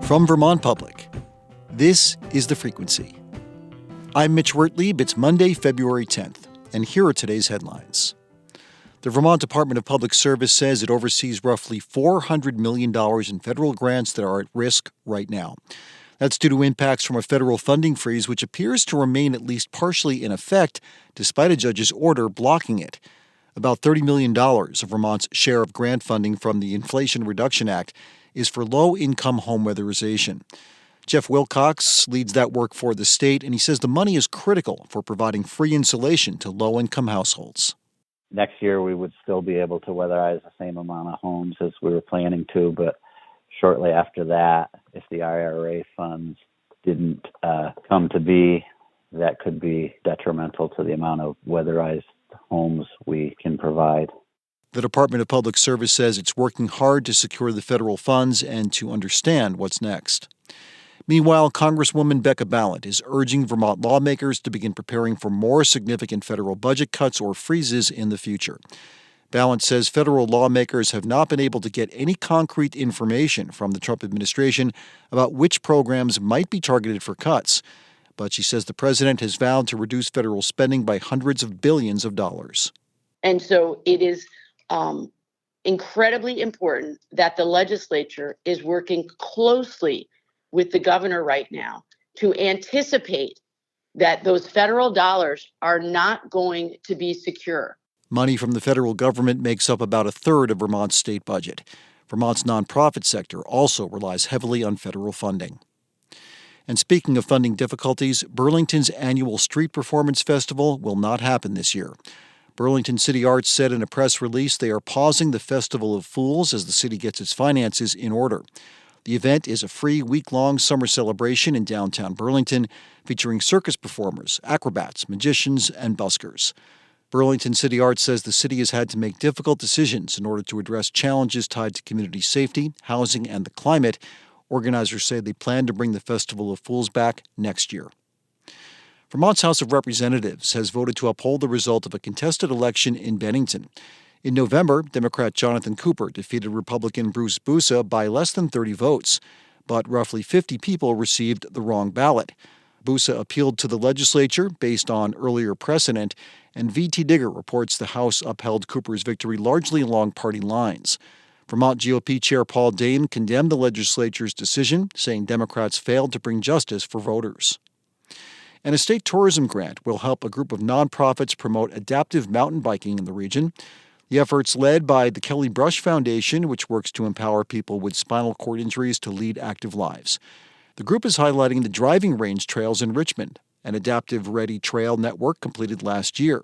From Vermont Public, this is The Frequency. I'm Mitch Wertlieb. It's Monday, February 10th, and here are today's headlines. The Vermont Department of Public Service says it oversees roughly $400 million in federal grants that are at risk right now. That's due to impacts from a federal funding freeze, which appears to remain at least partially in effect, despite a judge's order blocking it. About $30 million of Vermont's share of grant funding from the Inflation Reduction Act is for low-income home weatherization. Jeff Wilcox leads that work for the state, and he says the money is critical for providing free insulation to low-income households. Next year, we would still be able to weatherize the same amount of homes as we were planning to, but shortly after that, if the IRA funds didn't come to be, that could be detrimental to the amount of weatherized homes we can provide. The Department of Public Service says it's working hard to secure the federal funds and to understand what's next. Meanwhile, Congresswoman Becca Balint is urging Vermont lawmakers to begin preparing for more significant federal budget cuts or freezes in the future. Balint says federal lawmakers have not been able to get any concrete information from the Trump administration about which programs might be targeted for cuts. But she says the president has vowed to reduce federal spending by hundreds of billions of dollars. And so it is incredibly important that the legislature is working closely with the governor right now to anticipate that those federal dollars are not going to be secure. Money from the federal government makes up about a third of Vermont's state budget. Vermont's nonprofit sector also relies heavily on federal funding. And speaking of funding difficulties, Burlington's annual Street Performance Festival will not happen this year. Burlington City Arts said in a press release they are pausing the Festival of Fools as the city gets its finances in order. The event is a free week-long summer celebration in downtown Burlington featuring circus performers, acrobats, magicians, and buskers. Burlington City Arts says the city has had to make difficult decisions in order to address challenges tied to community safety, housing, and the climate. Organizers say they plan to bring the Festival of Fools back next year. Vermont's House of Representatives has voted to uphold the result of a contested election in Bennington. In November, Democrat Jonathan Cooper defeated Republican Bruce Busa by less than 30 votes, but roughly 50 people received the wrong ballot. Busa appealed to the legislature based on earlier precedent, and V.T. Digger reports the House upheld Cooper's victory largely along party lines. Vermont GOP Chair Paul Dane condemned the legislature's decision, saying Democrats failed to bring justice for voters. And a state tourism grant will help a group of nonprofits promote adaptive mountain biking in the region. The effort's led by the Kelly Brush Foundation, which works to empower people with spinal cord injuries to lead active lives. The group is highlighting the driving range trails in Richmond, an adaptive ready trail network completed last year.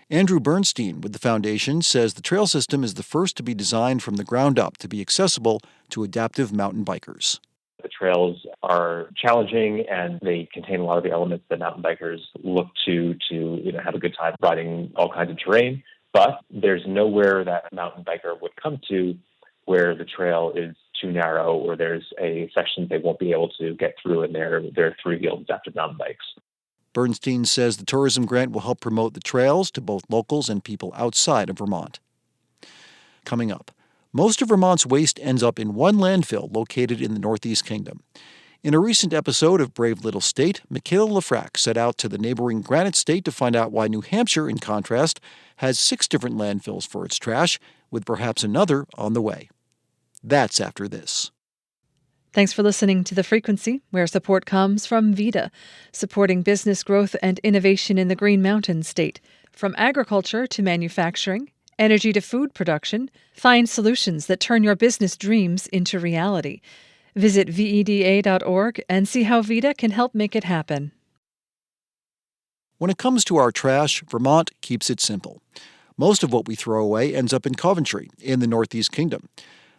Andrew Bernstein with the foundation says the trail system is the first to be designed from the ground up to be accessible to adaptive mountain bikers. The trails are challenging and they contain a lot of the elements that mountain bikers look to have a good time riding all kinds of terrain. But there's nowhere that a mountain biker would come to where the trail is too narrow or there's a section they won't be able to get through in their three-wheeled adaptive mountain bikes. Bernstein says the tourism grant will help promote the trails to both locals and people outside of Vermont. Coming up, most of Vermont's waste ends up in one landfill located in the Northeast Kingdom. In a recent episode of Brave Little State, Michaela Lafrac set out to the neighboring Granite State to find out why New Hampshire, in contrast, has 6 different landfills for its trash, with perhaps another on the way. That's after this. Thanks for listening to The Frequency, where support comes from VITA, supporting business growth and innovation in the Green Mountain State. From agriculture to manufacturing, energy to food production, find solutions that turn your business dreams into reality. Visit VEDA.org and see how VITA can help make it happen. When it comes to our trash, Vermont keeps it simple. Most of what we throw away ends up in Coventry, in the Northeast Kingdom.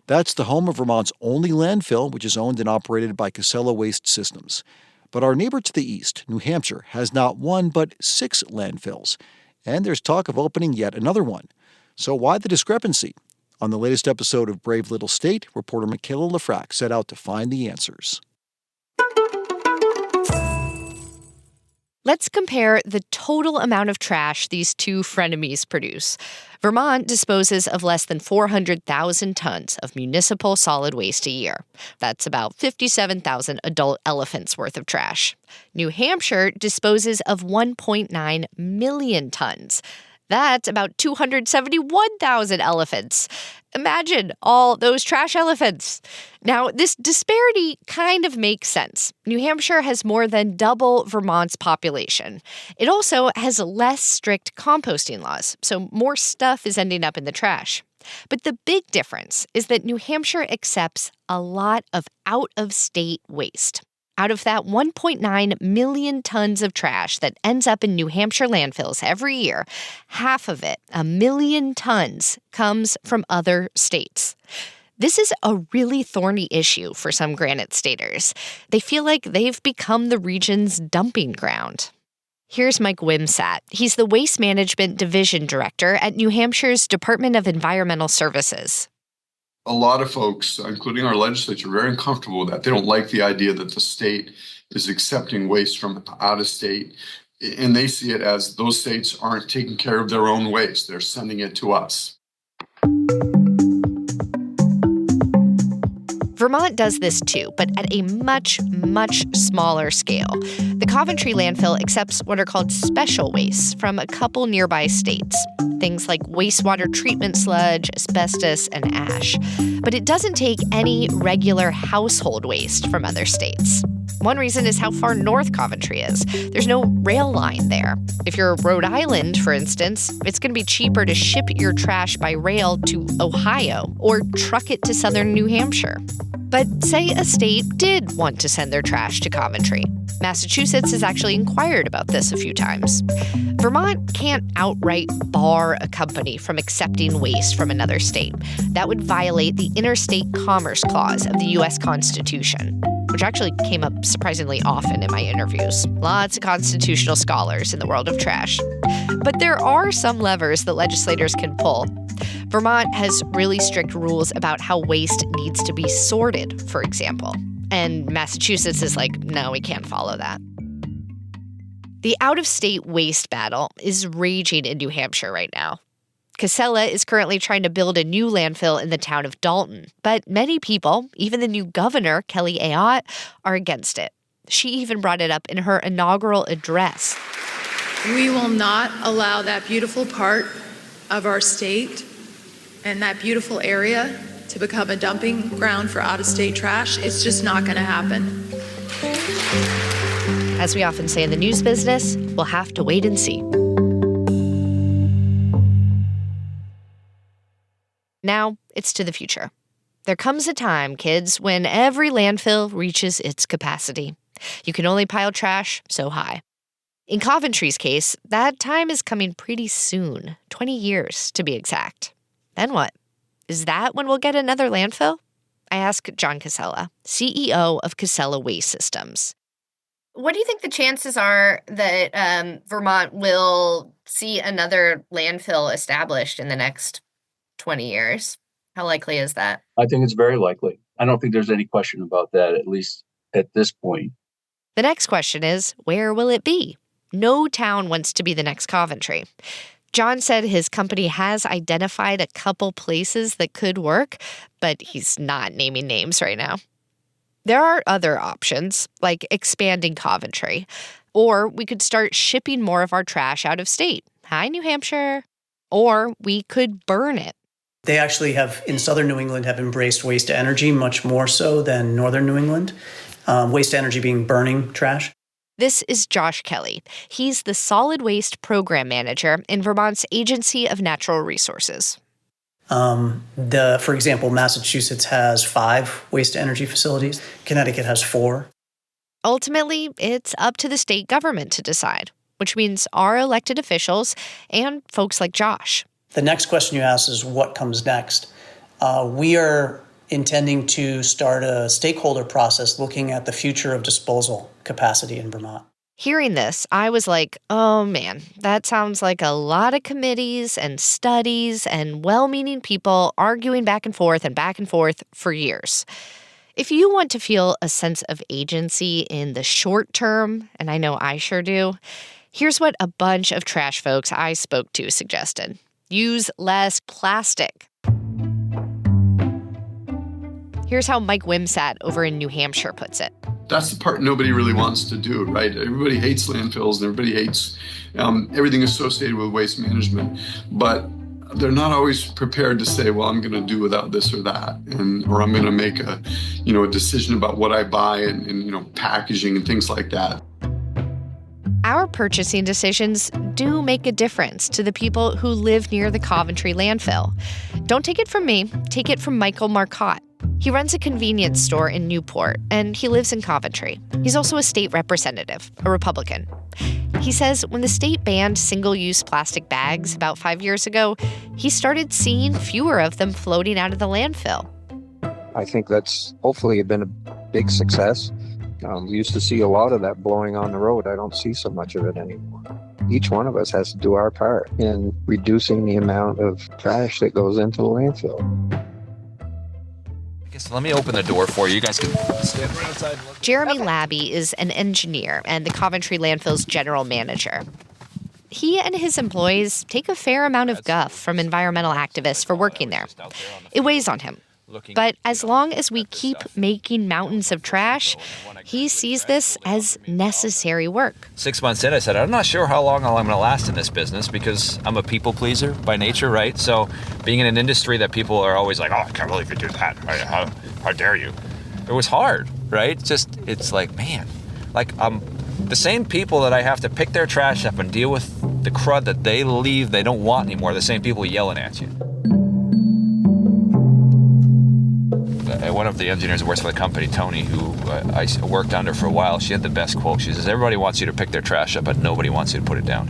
That's the home of Vermont's only landfill, which is owned and operated by Casella Waste Systems. But our neighbor to the east, New Hampshire, has not 1 but 6 landfills. And there's talk of opening yet another one. So why the discrepancy? On the latest episode of Brave Little State, reporter Michaela Lafrac set out to find the answers. Let's compare the total amount of trash these two frenemies produce. Vermont disposes of less than 400,000 tons of municipal solid waste a year. That's about 57,000 adult elephants worth of trash. New Hampshire disposes of 1.9 million tons. That's about 271,000 elephants. Imagine all those trash elephants. Now, this disparity kind of makes sense. New Hampshire has more than double Vermont's population. It also has less strict composting laws, so more stuff is ending up in the trash. But the big difference is that New Hampshire accepts a lot of out-of-state waste. Out of that 1.9 million tons of trash that ends up in New Hampshire landfills every year, half of it, 1 million tons, comes from other states. This is a really thorny issue for some Granite Staters. They feel like they've become the region's dumping ground. Here's Mike Wimsatt. He's the Waste Management Division Director at New Hampshire's Department of Environmental Services. A lot of folks, including our legislature, are very uncomfortable with that. They don't like the idea that the state is accepting waste from out of state, and they see it as those states aren't taking care of their own waste. They're sending it to us. Vermont does this too, but at a much, much smaller scale. The Coventry landfill accepts what are called special wastes from a couple nearby states. Things like wastewater treatment sludge, asbestos, and ash. But it doesn't take any regular household waste from other states. One reason is how far north Coventry is. There's no rail line there. If you're Rhode Island, for instance, it's going to be cheaper to ship your trash by rail to Ohio or truck it to southern New Hampshire. But say a state did want to send their trash to Coventry. Massachusetts has actually inquired about this a few times. Vermont can't outright bar a company from accepting waste from another state. That would violate the Interstate Commerce Clause of the U.S. Constitution, which actually came up surprisingly often in my interviews. Lots of constitutional scholars in the world of trash. But there are some levers that legislators can pull. Vermont has really strict rules about how waste needs to be sorted, for example. And Massachusetts is like, no, we can't follow that. The out-of-state waste battle is raging in New Hampshire right now. Casella is currently trying to build a new landfill in the town of Dalton, but many people, even the new governor, Kelly Ayotte, are against it. She even brought it up in her inaugural address. We will not allow that beautiful part of our state and that beautiful area to become a dumping ground for out-of-state trash. It's just not going to happen. As we often say in the news business, we'll have to wait and see. Now, it's to the future. There comes a time, kids, when every landfill reaches its capacity. You can only pile trash so high. In Coventry's case, that time is coming pretty soon, 20 years to be exact. Then what? Is that when we'll get another landfill? I asked John Casella, CEO of Casella Waste Systems. What do you think the chances are that Vermont will see another landfill established in the next 20 years? How likely is that? I think it's very likely. I don't think there's any question about that, at least at this point. The next question is, where will it be? No town wants to be the next Coventry. John said his company has identified a couple places that could work, but he's not naming names right now. There are other options, like expanding Coventry, or we could start shipping more of our trash out of state. Hi, New Hampshire. Or we could burn it. They actually have, in southern New England, have embraced waste to energy much more so than northern New England. Waste to energy being burning trash. This is Josh Kelly. He's the Solid Waste Program Manager in Vermont's Agency of Natural Resources. For example, Massachusetts has 5 waste-to-energy facilities. Connecticut has 4. Ultimately, it's up to the state government to decide, which means our elected officials and folks like Josh. The next question you ask is what comes next. We are intending to start a stakeholder process looking at the future of disposal capacity in Vermont. Hearing this, I was like, oh man, that sounds like a lot of committees and studies and well-meaning people arguing back and forth for years. If you want to feel a sense of agency in the short term, and I know I sure do, here's what a bunch of trash folks I spoke to suggested. Use less plastic. Here's how Mike Wimsatt over in New Hampshire puts it. That's the part nobody really wants to do, right? Everybody hates landfills and everybody hates everything associated with waste management. But they're not always prepared to say, well, I'm going to do without this or that, or I'm going to make a decision about what I buy and packaging and things like that. Our purchasing decisions do make a difference to the people who live near the Coventry landfill. Don't take it from me, take it from Michael Marcotte. He runs a convenience store in Newport, and he lives in Coventry. He's also a state representative, a Republican. He says when the state banned single-use plastic bags about 5 years ago, he started seeing fewer of them floating out of the landfill. I think that's hopefully been a big success. We used to see a lot of that blowing on the road. I don't see so much of it anymore. Each one of us has to do our part in reducing the amount of trash that goes into the landfill. So let me open the door for you. You guys can stand right outside. Jeremy Labby is an engineer and the Coventry landfill's general manager. He and his employees take a fair amount of guff from environmental activists for working there. It weighs on him. But as long as we keep making mountains of trash, he sees this as necessary work. 6 months in, I said, I'm not sure how long I'm going to last in this business because I'm a people pleaser by nature, right? So being in an industry that people are always like, oh, I can't believe you do that. How dare you? It was hard, right? It's like, man, the same people that I have to pick their trash up and deal with the crud that they leave they don't want anymore, the same people yelling at you. One of the engineers who works for the company, Tony, who I worked under for a while, she had the best quote. She says, everybody wants you to pick their trash up, but nobody wants you to put it down.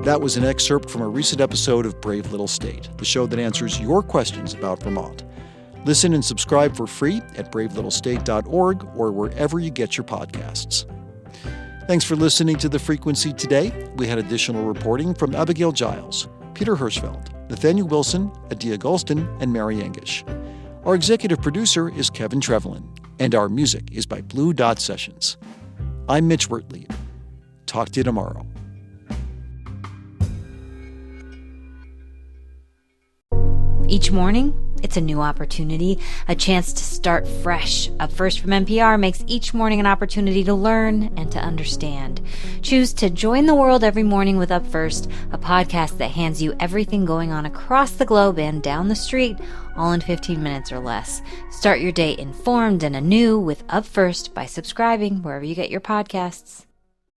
That was an excerpt from a recent episode of Brave Little State, the show that answers your questions about Vermont. Listen and subscribe for free at bravelittlestate.org or wherever you get your podcasts. Thanks for listening to The Frequency today. We had additional reporting from Abigail Giles, Peter Hirschfeld, Nathaniel Wilson, Adia Gulston, and Mary Engish. Our executive producer is Kevin Trevelyan, and our music is by Blue Dot Sessions. I'm Mitch Wertlieb. Talk to you tomorrow. Each morning, it's a new opportunity, a chance to start fresh. Up First from NPR makes each morning an opportunity to learn and to understand. Choose to join the world every morning with Up First, a podcast that hands you everything going on across the globe and down the street, all in 15 minutes or less. Start your day informed and anew with Up First by subscribing wherever you get your podcasts.